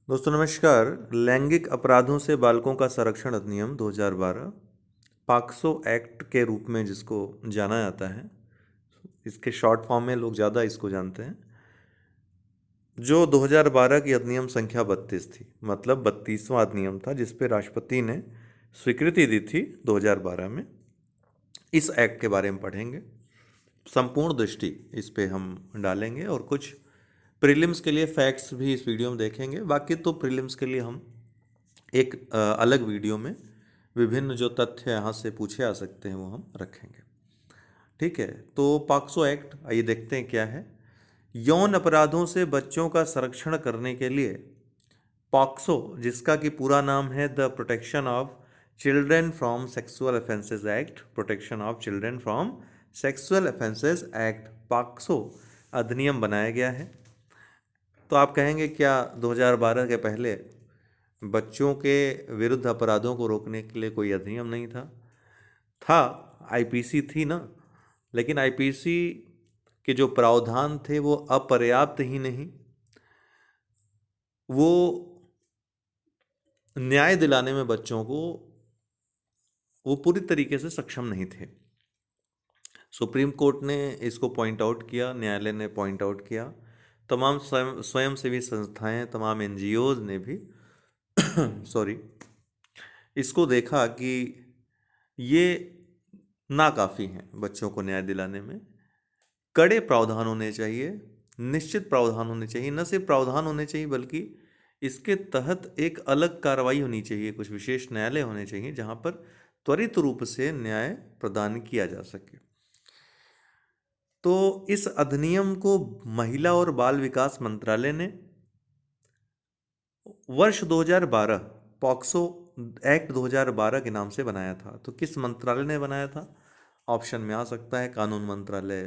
दोस्तों नमस्कार। लैंगिक अपराधों से बालकों का संरक्षण अधिनियम 2012 पॉक्सो एक्ट के रूप में जिसको जाना जाता है, इसके शॉर्ट फॉर्म में लोग ज़्यादा इसको जानते हैं, जो 2012 की अधिनियम संख्या 32 थी। मतलब 32वां अधिनियम था जिस पे राष्ट्रपति ने स्वीकृति दी थी 2012 में। इस एक्ट के बारे में पढ़ेंगे, संपूर्ण दृष्टि इस पे हम डालेंगे और कुछ प्रीलिम्स के लिए फैक्ट्स भी इस वीडियो में देखेंगे। बाकी तो प्रीलिम्स के लिए हम एक अलग वीडियो में विभिन्न जो तथ्य यहाँ से पूछे आ सकते हैं वो हम रखेंगे। ठीक है, तो पॉक्सो एक्ट आइए देखते हैं क्या है। यौन अपराधों से बच्चों का संरक्षण करने के लिए पॉक्सो, जिसका कि पूरा नाम है the protection of children from sexual offences act, protection of children from sexual offences act, POCSO अधिनियम बनाया गया है। तो आप कहेंगे क्या 2012 के पहले बच्चों के विरुद्ध अपराधों को रोकने के लिए कोई अधिनियम नहीं था? था, आईपीसी थी ना। लेकिन आईपीसी के जो प्रावधान थे वो अपर्याप्त ही नहीं, वो न्याय दिलाने में बच्चों को वो पूरी तरीके से सक्षम नहीं थे। सुप्रीम कोर्ट ने इसको पॉइंट आउट किया, न्यायालय ने पॉइंट आउट किया, तमाम स्वयंसेवी संस्थाएं, तमाम एनजीओज ने भी सॉरी, इसको देखा कि ये नाकाफ़ी हैं बच्चों को न्याय दिलाने में। कड़े प्रावधान होने चाहिए, निश्चित प्रावधान होने चाहिए, न सिर्फ प्रावधान होने चाहिए बल्कि इसके तहत एक अलग कार्रवाई होनी चाहिए, कुछ विशेष न्यायालय होने चाहिए जहां पर त्वरित रूप से न्याय प्रदान किया जा सके। तो इस अधिनियम को महिला और बाल विकास मंत्रालय ने वर्ष 2012 पॉक्सो एक्ट 2012 के नाम से बनाया था। तो किस मंत्रालय ने बनाया था? ऑप्शन में आ सकता है कानून मंत्रालय,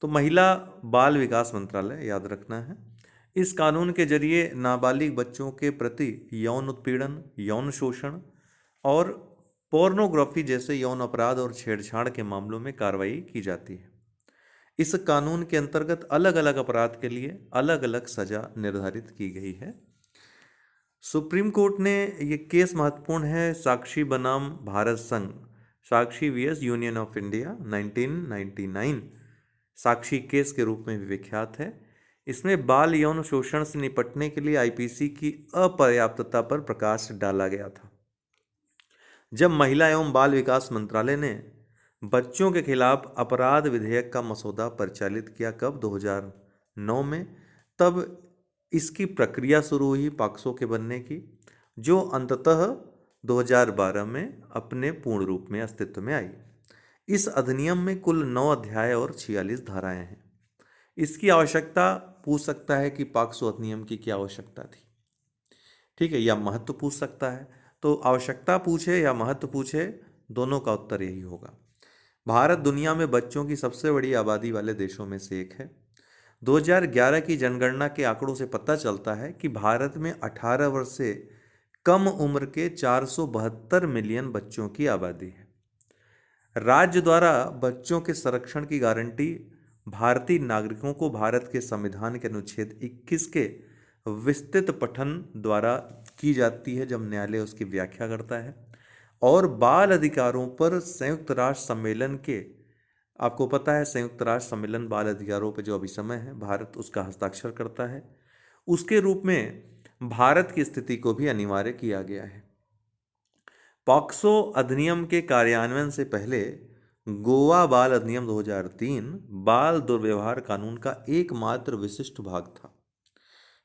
तो महिला बाल विकास मंत्रालय याद रखना है। इस कानून के जरिए नाबालिग बच्चों के प्रति यौन उत्पीड़न, यौन शोषण और पोर्नोग्राफी जैसे यौन अपराध और छेड़छाड़ के मामलों में कार्रवाई की जाती है। इस कानून के अंतर्गत अलग अलग अपराध के लिए अलग अलग सजा निर्धारित की गई है। सुप्रीम कोर्ट ने ये केस महत्वपूर्ण है, साक्षी बनाम भारत संघ, Sakshi VS union of India 1999, Sakshi case के रूप में भी विख्यात है। इसमें बाल यौन शोषण से निपटने के लिए आईपीसी की अपर्याप्तता पर प्रकाश डाला गया था। जब महिला एवं बाल विकास मंत्रालय ने बच्चों के खिलाफ अपराध विधेयक का मसौदा परिचालित किया, कब? 2009 में। तब इसकी प्रक्रिया शुरू हुई पॉक्सो के बनने की, जो अंततः 2012 में अपने पूर्ण रूप में अस्तित्व में आई। इस अधिनियम में कुल 9 अध्याय और 46 धाराएं हैं। इसकी आवश्यकता पूछ सकता है कि पॉक्सो अधिनियम की क्या आवश्यकता थी। ठीक है, या महत्व पूछ सकता है। तो आवश्यकता पूछे या महत्व पूछे, दोनों का उत्तर यही होगा। भारत दुनिया में बच्चों की सबसे बड़ी आबादी वाले देशों में से एक है। 2011 की जनगणना के आंकड़ों से पता चलता है कि भारत में 18 वर्ष से कम उम्र के 472 मिलियन बच्चों की आबादी है। राज्य द्वारा बच्चों के संरक्षण की गारंटी भारतीय नागरिकों को भारत के संविधान के अनुच्छेद 21 के विस्तृत पठन द्वारा की जाती है, जब न्यायालय उसकी व्याख्या करता है। और बाल अधिकारों पर संयुक्त राष्ट्र सम्मेलन के, आपको पता है संयुक्त राष्ट्र सम्मेलन बाल अधिकारों पर जो अभी समय है, भारत उसका हस्ताक्षर करता है, उसके रूप में भारत की स्थिति को भी अनिवार्य किया गया है। पॉक्सो अधिनियम के कार्यान्वयन से पहले गोवा बाल अधिनियम 2003 बाल दुर्व्यवहार कानून का एकमात्र विशिष्ट भाग था।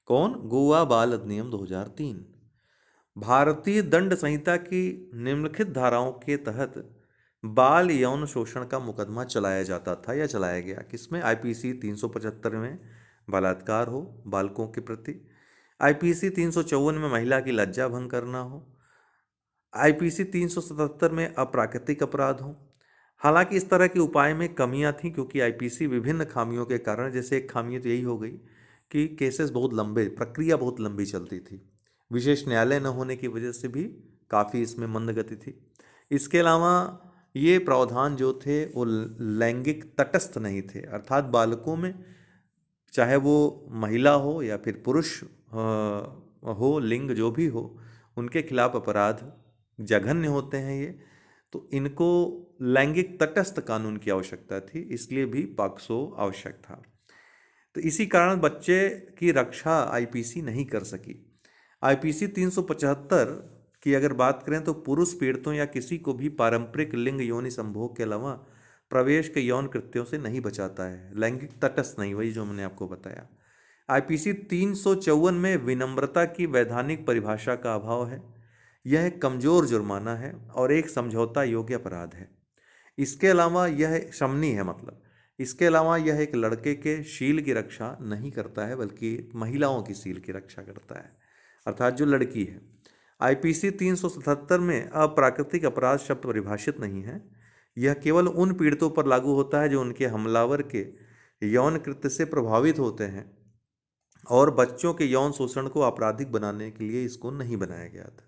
कौन? गोवा बाल अधिनियम 2003। भारतीय दंड संहिता की निम्नलिखित धाराओं के तहत बाल यौन शोषण का मुकदमा चलाया जाता था या चलाया गया। किसमें? आईपीसी 375 में बलात्कार हो बालकों के प्रति, आईपीसी 354 में महिला की लज्जा भंग करना हो, आईपीसी 377 में अप्राकृतिक अपराध हो। हालांकि इस तरह के उपाय में कमियां थी, क्योंकि आईपीसी विभिन्न खामियों के कारण, जैसे एक खामी तो यही हो गई कि केसेस बहुत लंबे, प्रक्रिया बहुत लंबी चलती थी, विशेष न्यायालय न होने की वजह से भी काफ़ी इसमें मंद गति थी। इसके अलावा ये प्रावधान जो थे वो लैंगिक तटस्थ नहीं थे, अर्थात बालकों में चाहे वो महिला हो या फिर पुरुष हो, लिंग जो भी हो, उनके खिलाफ अपराध जघन्य होते हैं ये, तो इनको लैंगिक तटस्थ कानून की आवश्यकता थी, इसलिए भी पॉक्सो आवश्यक था। तो इसी कारण बच्चे की रक्षा आईपीसी नहीं कर सकी। आईपीसी 375 की अगर बात करें तो पुरुष पीड़ितों या किसी को भी पारंपरिक लिंग योनि संभोग के अलावा प्रवेश के यौन कृत्यों से नहीं बचाता है, लैंगिक तटस्थ नहीं, वही जो मैंने आपको बताया। आईपीसी 354 में विनम्रता की वैधानिक परिभाषा का अभाव है। यह एक कमजोर जुर्माना है और एक समझौता योग्य अपराध है। इसके अलावा यह शमनी है, मतलब इसके अलावा यह एक लड़के के शील की रक्षा नहीं करता है, बल्कि महिलाओं की शील की रक्षा करता है, अर्थात जो लड़की है। आईपीसी 377 में अप्राकृतिक अपराध शब्द परिभाषित नहीं है। यह केवल उन पीड़ितों पर लागू होता है जो उनके हमलावर के यौन कृत्य से प्रभावित होते हैं, और बच्चों के यौन शोषण को आपराधिक बनाने के लिए इसको नहीं बनाया गया था।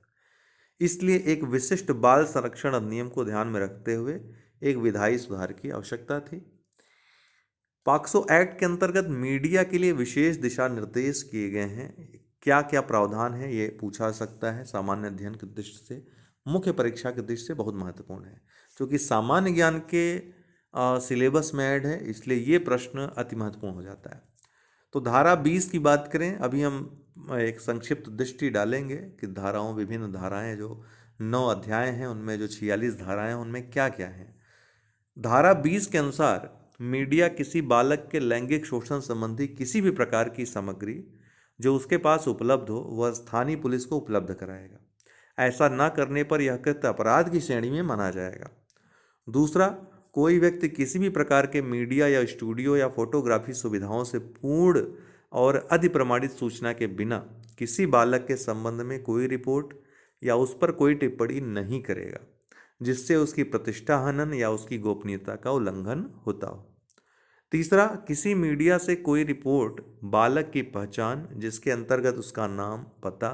इसलिए एक विशिष्ट बाल संरक्षण अधिनियम को ध्यान में रखते हुए एक विधायी सुधार की आवश्यकता थी। पॉक्सो एक्ट के अंतर्गत मीडिया के लिए विशेष दिशा निर्देश किए गए हैं। क्या क्या प्रावधान है ये पूछा सकता है, सामान्य अध्ययन की दृष्टि से, मुख्य परीक्षा की दृष्टि से बहुत महत्वपूर्ण है, क्योंकि सामान्य ज्ञान के सिलेबस में ऐड है, इसलिए ये प्रश्न अति महत्वपूर्ण हो जाता है। तो धारा 20 की बात करें, अभी हम एक संक्षिप्त दृष्टि डालेंगे कि धाराओं, विभिन्न धाराएं जो 9 अध्याय हैं उनमें जो 46 धाराएं हैं उनमें क्या क्या है। धारा 20 के अनुसार मीडिया किसी बालक के लैंगिक शोषण संबंधी किसी भी प्रकार की सामग्री जो उसके पास उपलब्ध हो वह स्थानीय पुलिस को उपलब्ध कराएगा। ऐसा न करने पर यह कृत्य अपराध की श्रेणी में माना जाएगा। दूसरा, कोई व्यक्ति किसी भी प्रकार के मीडिया या स्टूडियो या फोटोग्राफी सुविधाओं से पूर्ण और अधिप्रमाणित सूचना के बिना किसी बालक के संबंध में कोई रिपोर्ट या उस पर कोई टिप्पणी नहीं करेगा जिससे उसकी प्रतिष्ठा हनन या उसकी गोपनीयता का उल्लंघन होता हो। तीसरा, किसी मीडिया से कोई रिपोर्ट बालक की पहचान जिसके अंतर्गत उसका नाम, पता,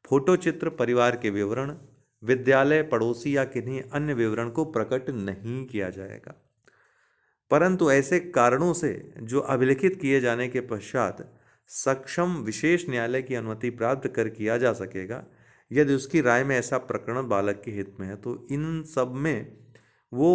फोटो चित्र, परिवार के विवरण, विद्यालय, पड़ोसी या किन्हीं अन्य विवरण को प्रकट नहीं किया जाएगा, परंतु ऐसे कारणों से जो अभिलिखित किए जाने के पश्चात सक्षम विशेष न्यायालय की अनुमति प्राप्त कर किया जा सकेगा, यदि उसकी राय में ऐसा प्रकरण बालक के हित में है। तो इन सब में वो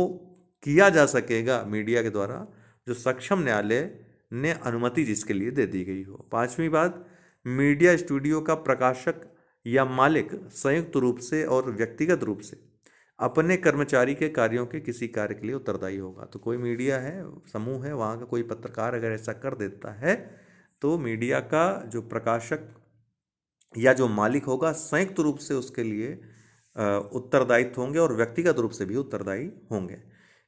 किया जा सकेगा मीडिया के द्वारा जो सक्षम न्यायालय ने अनुमति जिसके लिए दे दी गई हो। पांचवी बात, मीडिया स्टूडियो का प्रकाशक या मालिक संयुक्त रूप से और व्यक्तिगत रूप से अपने कर्मचारी के कार्यों के किसी कार्य के लिए उत्तरदायी होगा। तो कोई मीडिया है, समूह है, वहाँ का कोई पत्रकार अगर ऐसा कर देता है तो मीडिया का जो प्रकाशक या जो मालिक होगा संयुक्त रूप से उसके लिए उत्तरदायित्व होंगे और व्यक्तिगत रूप से भी उत्तरदायी होंगे।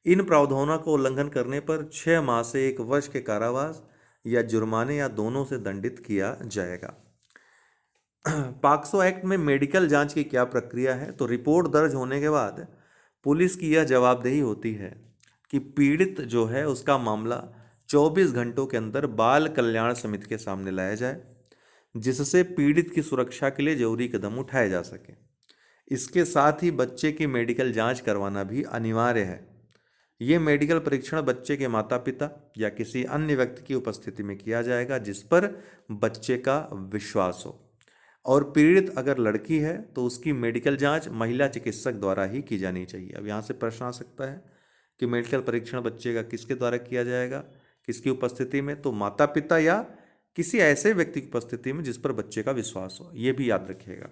इन प्रावधानों का उल्लंघन करने पर 6 माह से 1 वर्ष के कारावास या जुर्माने या दोनों से दंडित किया जाएगा। पॉक्सो एक्ट में मेडिकल जांच की क्या प्रक्रिया है? तो रिपोर्ट दर्ज होने के बाद पुलिस की यह जवाबदेही होती है कि पीड़ित जो है उसका मामला 24 घंटों के अंदर बाल कल्याण समिति के सामने लाया जाए, जिससे पीड़ित की सुरक्षा के लिए जरूरी कदम उठाए जा सके। इसके साथ ही बच्चे की मेडिकल जांच करवाना भी अनिवार्य है। ये मेडिकल परीक्षण बच्चे के माता पिता या किसी अन्य व्यक्ति की उपस्थिति में किया जाएगा जिस पर बच्चे का विश्वास हो, और पीड़ित अगर लड़की है तो उसकी मेडिकल जांच महिला चिकित्सक द्वारा ही की जानी चाहिए। अब यहाँ से प्रश्न आ सकता है कि मेडिकल परीक्षण बच्चे का किसके द्वारा किया जाएगा, किसकी उपस्थिति में? तो माता पिता या किसी ऐसे व्यक्ति की उपस्थिति में जिस पर बच्चे का विश्वास हो, ये भी याद रखिएगा।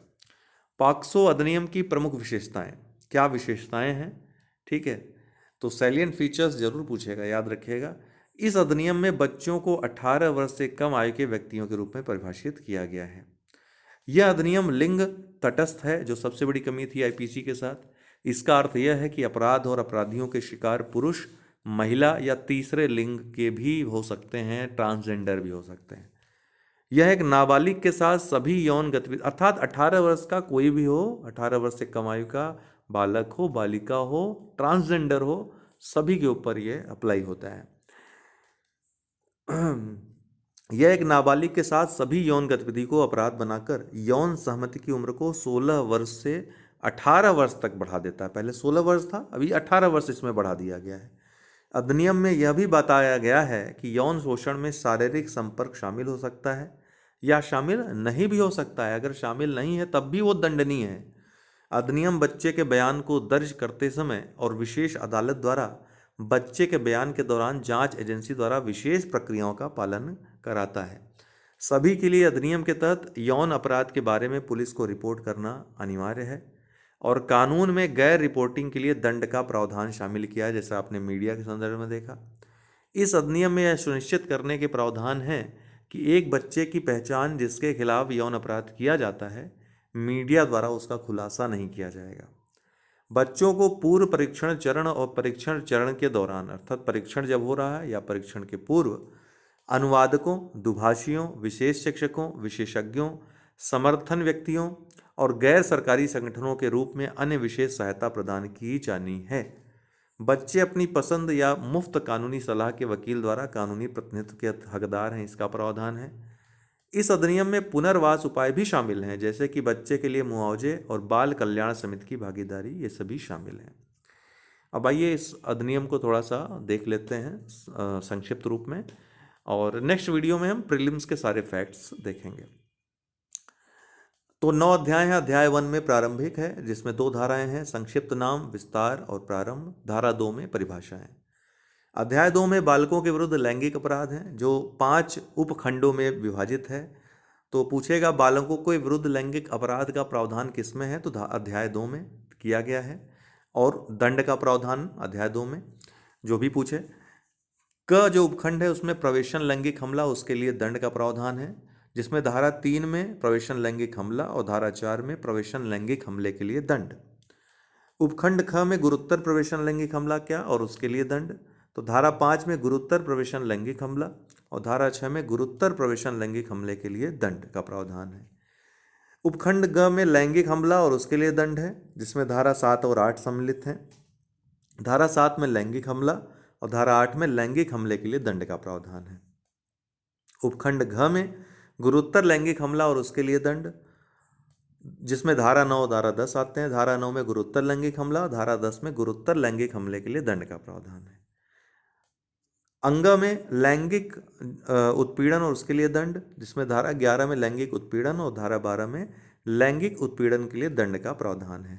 पॉक्सो अधिनियम की प्रमुख विशेषताएं, क्या विशेषताएं हैं? ठीक है, तो सैलिएंट फीचर्स जरूर पूछेगा, याद रखिएगा। इस अधिनियम में बच्चों को 18 वर्ष से कम आयु के व्यक्तियों के रूप में परिभाषित किया गया है। यह अधिनियम लिंग तटस्थ है, जो सबसे बड़ी कमी थी आईपीसी के साथ। इसका अर्थ यह है कि अपराध और अपराधियों के शिकार पुरुष, महिला या तीसरे लिंग के भी हो सकते हैं, ट्रांसजेंडर भी हो सकते हैं। यह एक नाबालिग के साथ सभी यौन गतिविधि, अर्थात 18 वर्ष का कोई भी हो, 18 वर्ष से कम आयु का बालक हो, बालिका हो, ट्रांसजेंडर हो, सभी के ऊपर यह अप्लाई होता है। यह एक नाबालिग के साथ सभी यौन गतिविधि को अपराध बनाकर यौन सहमति की उम्र को 16 वर्ष से 18 वर्ष तक बढ़ा देता है। पहले 16 वर्ष था, अभी 18 वर्ष इसमें बढ़ा दिया गया है। अधिनियम में यह भी बताया गया है कि यौन शोषण में शारीरिक संपर्क शामिल हो सकता है। या शामिल नहीं भी हो सकता है। अगर शामिल नहीं है तब भी वो दंडनीय है। अधिनियम बच्चे के बयान को दर्ज करते समय और विशेष अदालत द्वारा बच्चे के बयान के दौरान जांच एजेंसी द्वारा विशेष प्रक्रियाओं का पालन कराता है। सभी के लिए अधिनियम के तहत यौन अपराध के बारे में पुलिस को रिपोर्ट करना अनिवार्य है और कानून में गैर रिपोर्टिंग के लिए दंड का प्रावधान शामिल किया है, जैसा आपने मीडिया के संदर्भ में देखा। इस अधिनियम में यह सुनिश्चित करने के प्रावधान है कि एक बच्चे की पहचान जिसके खिलाफ यौन अपराध किया जाता है, मीडिया द्वारा उसका खुलासा नहीं किया जाएगा। बच्चों को पूर्व परीक्षण चरण और परीक्षण चरण के दौरान, अर्थात परीक्षण जब हो रहा है या परीक्षण के पूर्व, अनुवादकों, दुभाषियों, विशेष शिक्षकों, विशेषज्ञों, समर्थन व्यक्तियों और गैर सरकारी संगठनों के रूप में अन्य विशेष सहायता प्रदान की जानी है। बच्चे अपनी पसंद या मुफ्त कानूनी सलाह के वकील द्वारा कानूनी प्रतिनिधित्व के हकदार हैं, इसका प्रावधान है। इस अधिनियम में पुनर्वास उपाय भी शामिल हैं, जैसे कि बच्चे के लिए मुआवजे और बाल कल्याण समिति की भागीदारी, ये सभी शामिल हैं। अब आइए इस अधिनियम को थोड़ा सा देख लेते हैं संक्षिप्त रूप में, और नेक्स्ट वीडियो में हम प्रीलिम्स के सारे फैक्ट्स देखेंगे। तो 9 अध्याय हैं। अध्याय 1 में प्रारंभिक है, जिसमें 2 धाराएं हैं, संक्षिप्त नाम, विस्तार और प्रारंभ। धारा 2 में परिभाषाएं। अध्याय 2 में बालकों के विरुद्ध लैंगिक अपराध हैं, जो 5 उपखंडों में विभाजित है। तो पूछेगा बालकों के विरुद्ध लैंगिक अपराध का प्रावधान किसमें है, तो अध्याय 2 में किया गया है। और दंड का प्रावधान अध्याय 2 में जो भी पूछे। क जो उपखंड है उसमें प्रवेशन लैंगिक हमला, उसके लिए दंड का प्रावधान है, जिसमें धारा 3 में प्रवेशन लैंगिक हमला और धारा 4 में प्रवेशन लैंगिक हमले के लिए दंड। उपखंड ख में गुरुतर प्रवेशन लैंगिक हमला क्या और उसके लिए दंड। तो धारा 5 में गुरुतर प्रवेशन लैंगिक हमला और धारा 6 में गुरुतर प्रवेशन लैंगिक हमले के लिए दंड का प्रावधान है। उपखंड ग में लैंगिक हमला और उसके लिए दंड है, जिसमें धारा 7 और 8 सम्मिलित हैं। धारा 7 में लैंगिक हमला और धारा 8 में लैंगिक हमले के लिए दंड का प्रावधान है। उपखंड घ में गुरुतर लैंगिक हमला और उसके लिए दंड, जिसमें धारा 9 धारा 10 आते हैं। धारा 9 में गुरुतर लैंगिक हमला, धारा 10 में गुरुतर लैंगिक हमले के लिए दंड का प्रावधान है। अंग में लैंगिक उत्पीड़न और उसके लिए दंड, जिसमें धारा 11 में लैंगिक उत्पीड़न और धारा 12 में लैंगिक उत्पीड़न के लिए दंड का प्रावधान है।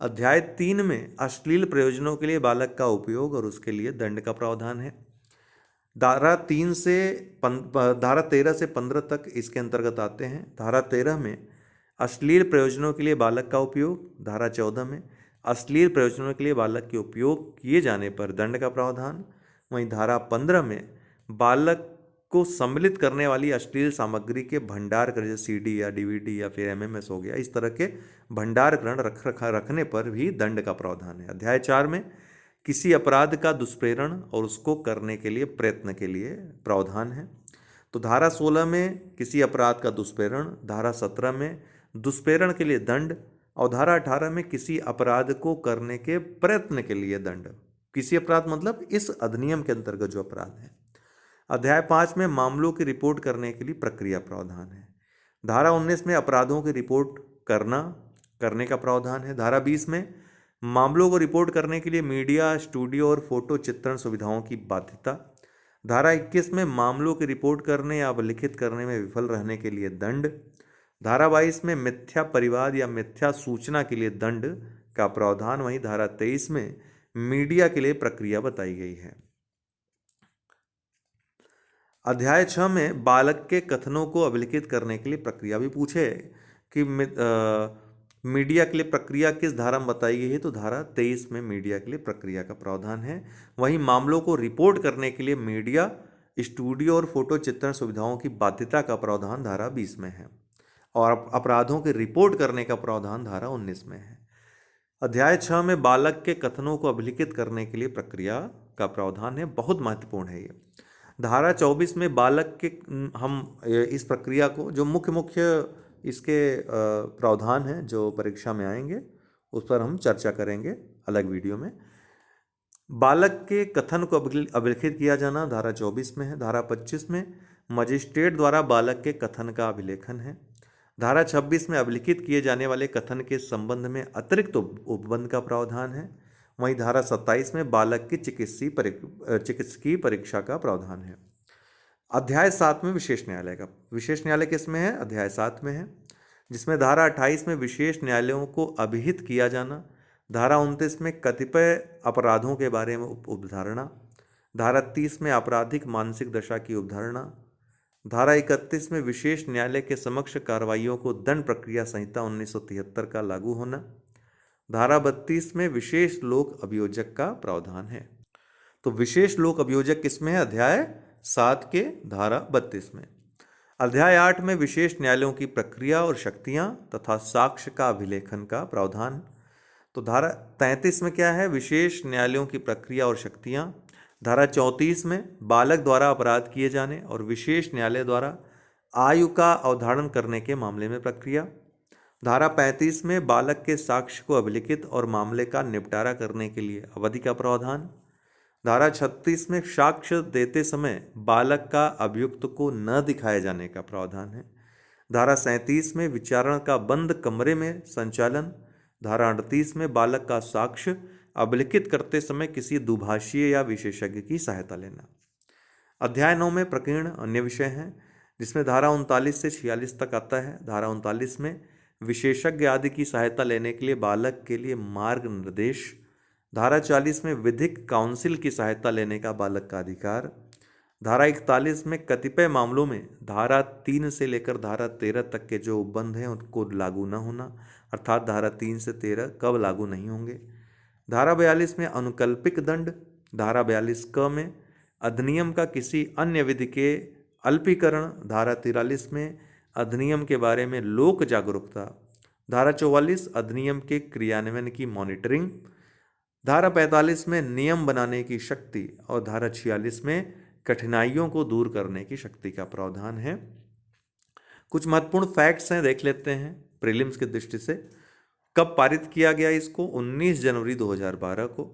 अध्याय 3 में अश्लील प्रयोजनों के लिए बालक का उपयोग और उसके लिए दंड का प्रावधान है। धारा 13 से 15 तक इसके अंतर्गत आते हैं। धारा 13 में अश्लील प्रयोजनों के लिए बालक का उपयोग, धारा 14 में अश्लील प्रयोजनों के लिए बालक के उपयोग किए जाने पर दंड का प्रावधान। वहीं धारा 15 में बालक को सम्मिलित करने वाली अश्लील सामग्री के भंडार कर, जैसे सीडी या डीवीडी या फिर एमएमएस हो गया, इस तरह के भंडार ग्रहण रखने पर भी दंड का प्रावधान है। अध्याय 4 में किसी अपराध का दुष्प्रेरण और उसको करने के लिए प्रयत्न के लिए प्रावधान है। तो धारा 16 में किसी अपराध का दुष्प्रेरण, धारा 17 में दुष्प्रेरण के लिए दंड और धारा 18 में किसी अपराध को करने के प्रयत्न के लिए दंड। किसी अपराध मतलब इस अधिनियम के अंतर्गत जो अपराध है। अध्याय 5 में मामलों की रिपोर्ट करने के लिए प्रक्रिया प्रावधान है। धारा 19 में अपराधों की रिपोर्ट करने का प्रावधान है। धारा 20 में मामलों को रिपोर्ट करने के लिए मीडिया, स्टूडियो और फोटो चित्रण सुविधाओं की बाध्यता। धारा 21 में मामलों की रिपोर्ट करने या अभिलिखित करने में विफल रहने के लिए दंड। धारा 22 में मिथ्या परिवाद या मिथ्या सूचना के लिए दंड का प्रावधान। वहीं धारा 23 में मीडिया के लिए प्रक्रिया बताई गई है। अध्याय 6 में बालक के कथनों को अभिलिखित करने के लिए प्रक्रिया भी पूछे कि मीडिया के लिए प्रक्रिया किस धारा में बताई गई है, तो धारा 23 में मीडिया के लिए प्रक्रिया का प्रावधान है। वहीं मामलों को रिपोर्ट करने के लिए मीडिया, स्टूडियो और फोटो चित्रण सुविधाओं की बाध्यता का प्रावधान धारा 20 में है और अपराधों की रिपोर्ट करने का प्रावधान धारा 19 में है। अध्याय 6 में बालक के कथनों को अभिलिखित करने के लिए प्रक्रिया का प्रावधान है, बहुत महत्वपूर्ण है ये। धारा 24 में बालक के हम इस प्रक्रिया को जो मुख्य इसके प्रावधान हैं जो परीक्षा में आएंगे उस पर हम चर्चा करेंगे अलग वीडियो में। बालक के कथन को अभिलिखित किया जाना धारा 24 में है। धारा 25 में मजिस्ट्रेट द्वारा बालक के कथन का अभिलेखन है। धारा 26 में अभिलिखित किए जाने वाले कथन के संबंध में अतिरिक्त उपबंध का प्रावधान है। वहीं धारा 27 में बालक की चिकित्सकीय परीक्षा का प्रावधान है। अध्याय 7 में विशेष न्यायालय का, विशेष न्यायालय किस में है? अध्याय 7 में है, जिसमें धारा 28 में विशेष न्यायालयों को अभिहित किया जाना, धारा 29 में कतिपय अपराधों के बारे में उपधारणा, धारा 30 में आपराधिक मानसिक दशा की उपधारणा, धारा 31 में विशेष न्यायालय के समक्ष कार्रवाइयों को दंड प्रक्रिया संहिता 1973 का लागू होना, धारा 32 में विशेष लोक अभियोजक का प्रावधान है। तो विशेष लोक अभियोजक किसमें है? अध्याय 7 के धारा 32 में। अध्याय 8 में विशेष न्यायालयों की प्रक्रिया और शक्तियां तथा साक्ष्य का अभिलेखन का प्रावधान। तो धारा 33 में क्या है? विशेष न्यायालयों की प्रक्रिया और शक्तियां। धारा 34 में बालक द्वारा अपराध किए जाने और विशेष न्यायालय द्वारा आयु का अवधारण करने के मामले में प्रक्रिया। धारा 35 में बालक के साक्ष्य को अभिलिखित और मामले का निपटारा करने के लिए अवधि का प्रावधान। धारा 36 में साक्ष्य देते समय बालक का अभियुक्त को न दिखाए जाने का प्रावधान है। धारा 37 में विचारण का बंद कमरे में संचालन। धारा 38 में बालक का साक्ष्य अभिलिखित करते समय किसी दुभाषीय या विशेषज्ञ की सहायता लेना। अध्याय 9 में प्रकीर्ण अन्य विषय हैं, जिसमें धारा 39 से 46 तक आता है। धारा 39 में विशेषज्ञ आदि की सहायता लेने के लिए बालक के लिए मार्ग निर्देश। धारा 40 में विधिक काउंसिल की सहायता लेने का बालक का अधिकार। धारा 41 में कतिपय मामलों में धारा 3 से लेकर धारा 13 तक के जो उपबंध हैं उनको लागू न होना, अर्थात धारा 3 से 13 कब लागू नहीं होंगे। धारा 42 में अनुकल्पिक दंड। धारा 42 क में अधिनियम का किसी अन्य विधि के अल्पीकरण। धारा 43 में अधिनियम के बारे में लोक जागरूकता। धारा 44 अधिनियम के क्रियान्वयन की मॉनिटरिंग। धारा 45 में नियम बनाने की शक्ति और धारा 46 में कठिनाइयों को दूर करने की शक्ति का प्रावधान है। कुछ महत्वपूर्ण फैक्ट्स हैं, देख लेते हैं प्रीलिम्स की दृष्टि से। कब पारित किया गया इसको? 19 जनवरी 2012 को।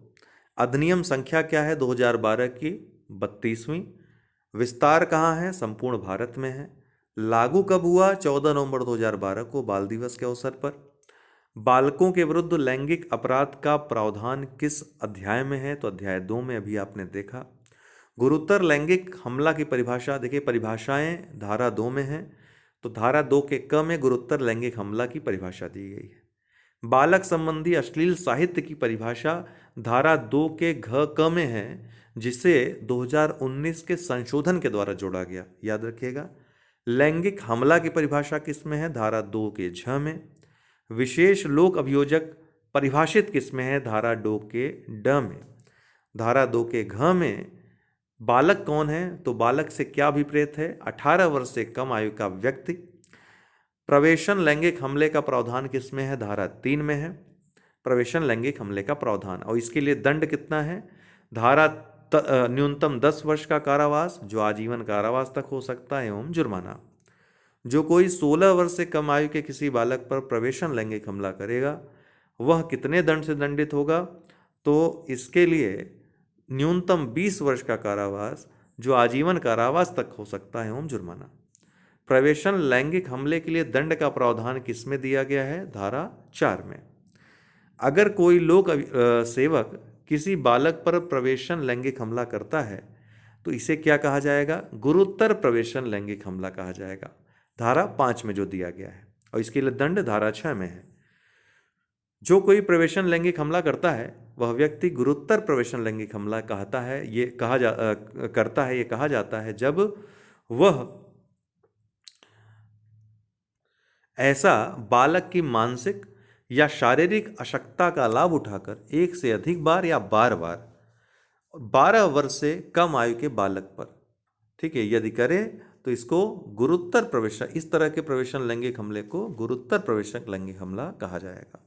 अधिनियम संख्या क्या है? 2012 की 32वीं। विस्तार कहाँ है? संपूर्ण भारत में है। लागू कब हुआ? 14 नवंबर 2012 को, बाल दिवस के अवसर पर। बालकों के विरुद्ध लैंगिक अपराध का प्रावधान किस अध्याय में है? तो अध्याय 2 में, अभी आपने देखा। गुरुतर लैंगिक हमला की परिभाषा, देखिए परिभाषाएं धारा 2 में है, तो धारा 2 के क में गुरुतर लैंगिक हमला की परिभाषा दी गई है। बालक संबंधी अश्लील साहित्य की परिभाषा धारा 2 के घ क में है, जिसे 2019 के संशोधन के द्वारा जोड़ा गया, याद रखिएगा। लैंगिक हमला की परिभाषा किस में है? धारा 2 के झ में। विशेष लोक अभियोजक परिभाषित किस में है? धारा 2 के ड में। धारा 2 के घ में बालक कौन है? तो बालक से क्या अभिप्रेत है? 18 वर्ष से कम आयु का व्यक्ति। प्रवेशन लैंगिक हमले का प्रावधान किस में है? धारा 3 में है, प्रवेशन लैंगिक हमले का प्रावधान। और इसके लिए दंड कितना है? धारा न्यूनतम 10 वर्ष का कारावास, जो आजीवन कारावास तक हो सकता है, एवं जुर्माना। जो कोई 16 वर्ष से कम आयु के किसी बालक पर प्रवेशन लैंगिक हमला करेगा, वह कितने दंड से दंडित होगा? तो इसके लिए न्यूनतम 20 वर्ष का कारावास, जो आजीवन कारावास तक हो सकता है, एवं जुर्माना। प्रवेशन लैंगिक हमले के लिए दंड का प्रावधान किस में दिया गया है? धारा 4 में। अगर कोई लोक सेवक किसी बालक पर प्रवेशन लैंगिक हमला करता है तो इसे क्या कहा जाएगा? गुरुतर प्रवेशन लैंगिक हमला कहा जाएगा, धारा 5 में जो दिया गया है। और इसके लिए दंड धारा 6 में है। जो कोई प्रवेशन लैंगिक हमला करता है वह व्यक्ति गुरुतर प्रवेशन लैंगिक हमला करता है, ये कहा जाता है जब वह ऐसा बालक की मानसिक या शारीरिक अशक्तता का लाभ उठाकर एक से अधिक बार या बार बार 12 वर्ष से कम आयु के बालक पर, ठीक है, यदि करे तो इसको गुरुतर प्रवेशन, इस तरह के प्रवेशन लैंगिक हमले को गुरुतर प्रवेशन लैंगिक हमला कहा जाएगा।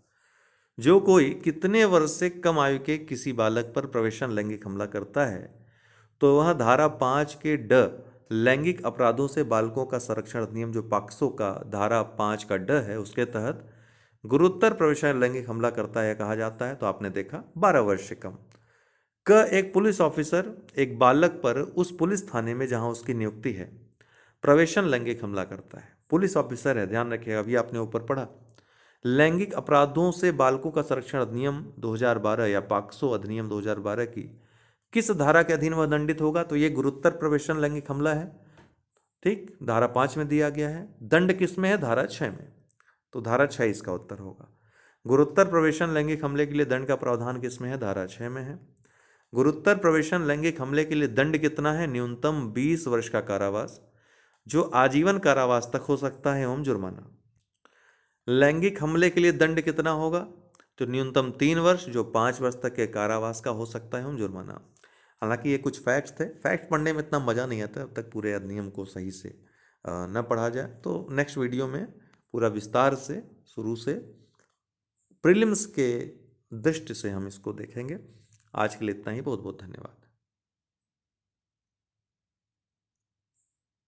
जो कोई कितने वर्ष से कम आयु के किसी बालक पर प्रवेशन लैंगिक हमला करता है तो वह धारा 5 के ड लैंगिक अपराधों से बालकों का संरक्षण अधिनियम, जो पॉक्सो का धारा 5 का ड है, उसके तहत गुरुतर प्रवेशन लैंगिक हमला करता है कहा जाता है। तो आपने देखा 12 वर्ष से कम। क एक पुलिस ऑफिसर एक बालक पर उस पुलिस थाने में जहां उसकी नियुक्ति है प्रवेशन लैंगिक हमला करता है। पुलिस ऑफिसर है, ध्यान रखिएगा, अभी आपने ऊपर पढ़ा। लैंगिक अपराधों से बालकों का संरक्षण अधिनियम 2012 या पॉक्सो अधिनियम 2012 की किस धारा के अधीन वह दंडित होगा? तो ये गुरुतर प्रवेशन लैंगिक हमला है, ठीक, धारा 5 में दिया गया है। दंड किस में है? धारा 6 में। तो धारा 6 इसका उत्तर होगा। गुरुत्तर प्रवेशन लैंगिक हमले के लिए दंड का प्रावधान किस में है? धारा 6 में है। गुरुत्तर प्रवेशन लैंगिक हमले के लिए दंड कितना है? न्यूनतम 20 वर्ष का कारावास, जो आजीवन कारावास तक हो सकता है, एवं जुर्माना। लैंगिक हमले के लिए दंड कितना होगा? तो न्यूनतम 3 वर्ष, जो 5 वर्ष तक के कारावास का हो सकता है, एवं जुर्माना। हालांकि ये कुछ फैक्ट्स थे, फैक्ट पढ़ने में इतना मज़ा नहीं आता जब तक पूरे अधिनियम को सही से न पढ़ा जाए। तो नेक्स्ट वीडियो में पूरा विस्तार से शुरू से प्रीलिम्स के दृष्टि से हम इसको देखेंगे। आज के लिए इतना ही। बहुत बहुत धन्यवाद।